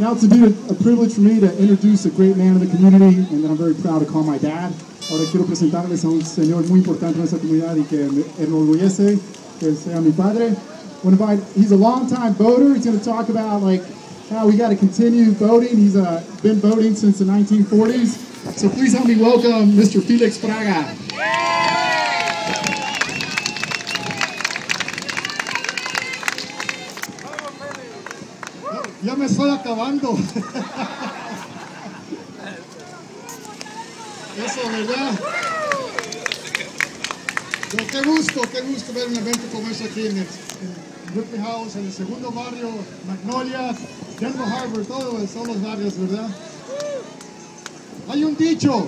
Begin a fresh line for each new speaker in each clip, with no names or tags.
Now it's a privilege for me to introduce a great man in the community and that I'm very proud to call my dad. Ahora quiero presentarles a un señor muy importante en nuestra comunidad y que me enorgullece que sea mi padre. He's a long-time voter. He's going to talk about like how we got to continue voting. He's been voting since the 1940s. So please help me welcome Mr. Felix Fraga.
Ya me estoy acabando. Eso, ¿verdad? Pero qué gusto ver un evento como este aquí en Ripley House, en el segundo barrio, Magnolia, Denver Harbor, todos los barrios, ¿verdad? Hay un dicho,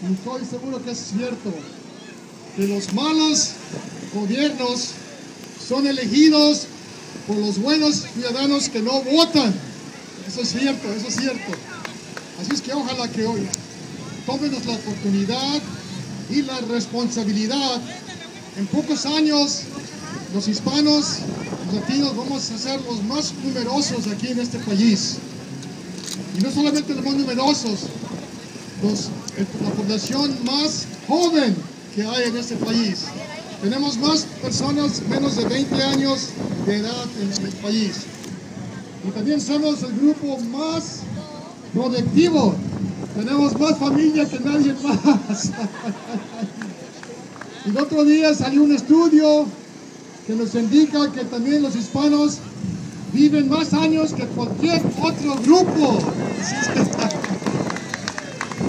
y estoy seguro que es cierto, que los malos gobiernos son elegidos por los buenos ciudadanos que no votan. Eso es cierto, eso es cierto. Así es que ojalá que hoy tómenos la oportunidad y la responsabilidad. En pocos años, los hispanos, los latinos, vamos a ser los más numerosos aquí en este país. Y no solamente los más numerosos, la población más joven que hay en este país. Tenemos más personas menos de 20 años de edad en el país. Y también somos el grupo más productivo. Tenemos más familia que nadie más. Y el otro día salió un estudio que nos indica que también los hispanos viven más años que cualquier otro grupo.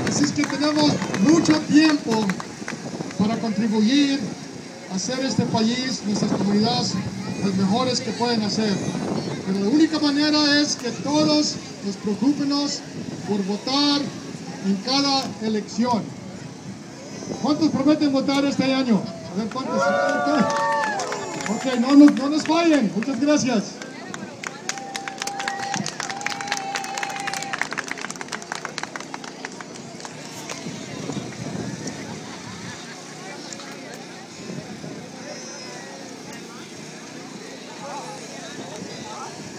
Así es que tenemos mucho tiempo para contribuir a hacer este país, nuestras comunidades, las mejores que pueden hacer. Pero la única manera es que todos nos preocupemos por votar en cada elección. ¿Cuántos prometen votar este año? A ver, ¿cuántos? Ok, no nos fallen. Muchas gracias.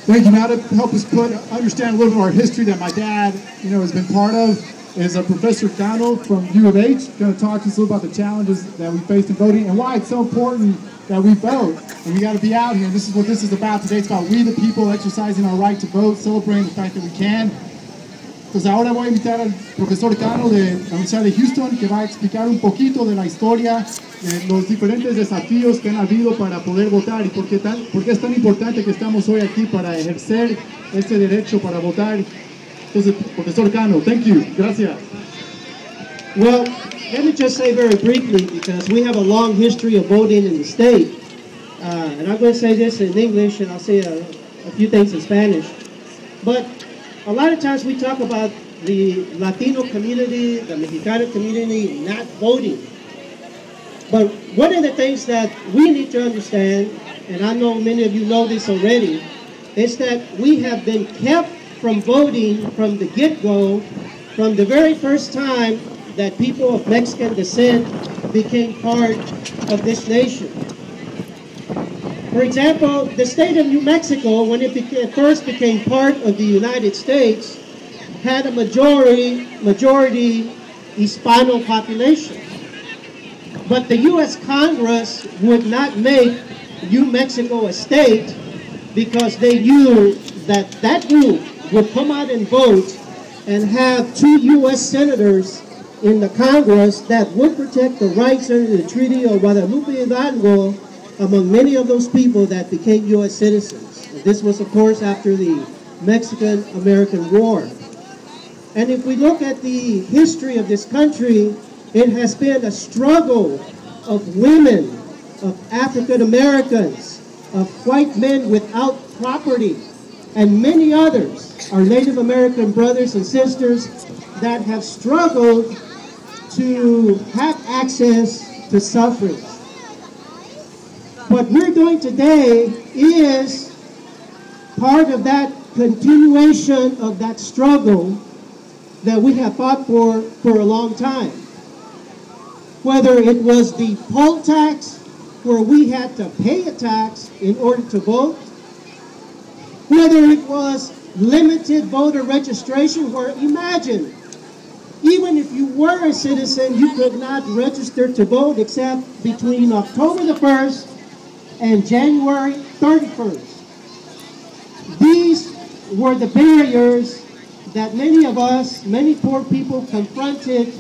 Thank you. Now to help us understand a little bit of our history that my dad, has been part of, is Professor Cano from U of H. Going to talk to us a little about the challenges that we faced in voting and why it's so important that we vote. And we got to be out here. This is what this is about today. It's about we the people exercising our right to vote, celebrating the fact that we can. Entonces ahora voy a invitar al profesor Cano de la Universidad de Houston, que va a explicar un poquito de la historia, los diferentes desafíos que han habido para poder votar y por qué es tan importante que estamos hoy aquí para ejercer este derecho para votar. Entonces, profesor Cano, thank you. Gracias.
Well, let me just say very briefly, because we have a long history of voting in the state, and I'm going to say this in English and I'll say a few things in Spanish. But a lot of times we talk about the Latino community, the Mexicano community not voting. But one of the things that we need to understand, and I know many of you know this already, is that we have been kept from voting from the get-go, from the very first time that people of Mexican descent became part of this nation. For example, the state of New Mexico, when it first became part of the United States, had a majority Hispano population. But the U.S. Congress would not make New Mexico a state because they knew that that group would come out and vote and have 2 U.S. senators in the Congress that would protect the rights under the Treaty of Guadalupe Hidalgo among many of those people that became U.S. citizens. This was, of course, after the Mexican-American War. And if we look at the history of this country, it has been a struggle of women, of African Americans, of white men without property, and many others, our Native American brothers and sisters, that have struggled to have access to suffrage. What we're doing today is part of that continuation of that struggle that we have fought for a long time. Whether it was the poll tax, where we had to pay a tax in order to vote, whether it was limited voter registration, where imagine, even if you were a citizen, you could not register to vote except between October the 1st and January 31st. These were the barriers that many of us, many poor people confronted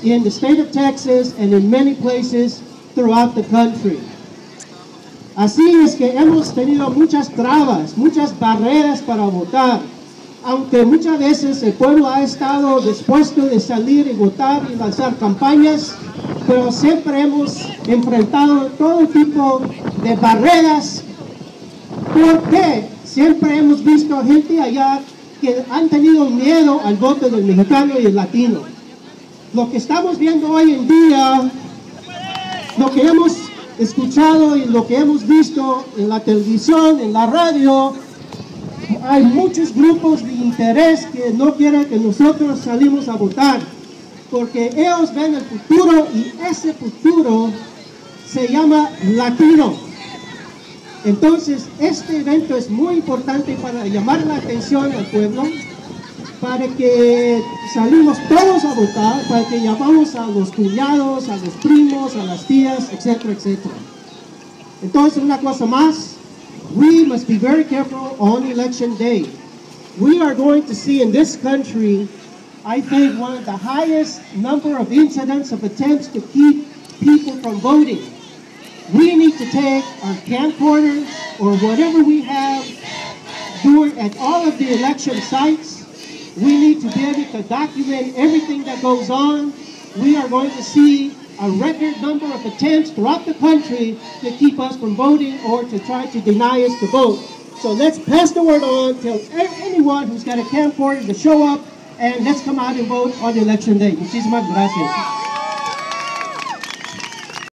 in the state of Texas and in many places throughout the country. Así es que hemos tenido muchas trabas, muchas barreras para votar, aunque muchas veces el pueblo ha estado dispuesto de salir y votar y lanzar campañas, pero siempre hemos enfrentado todo tipo de barreras, porque siempre hemos visto gente allá que han tenido miedo al voto del mexicano y el latino. Lo que estamos viendo hoy en día, lo que hemos escuchado y lo que hemos visto en la televisión, en la radio, hay muchos grupos de interés que no quieren que nosotros salimos a votar, porque ellos ven el futuro y ese futuro se llama latino. Entonces, este evento es muy importante para llamar la atención al pueblo, para que salimos todos a votar, para que llamamos a los cuñados, a los primos, a las tías, etcétera, etcétera. Entonces, una cosa más, we must be very careful on election day. We are going to see in this country, I think, one of the highest number of incidents of attempts to keep people from voting. We need to take our camcorders or whatever we have at all of the election sites. We need to be able to document everything that goes on. We are going to see a record number of attempts throughout the country to keep us from voting or to try to deny us the vote. So let's pass the word on, tell anyone who's got a camcorder to show up, and let's come out and vote on election day. Muchísimas gracias.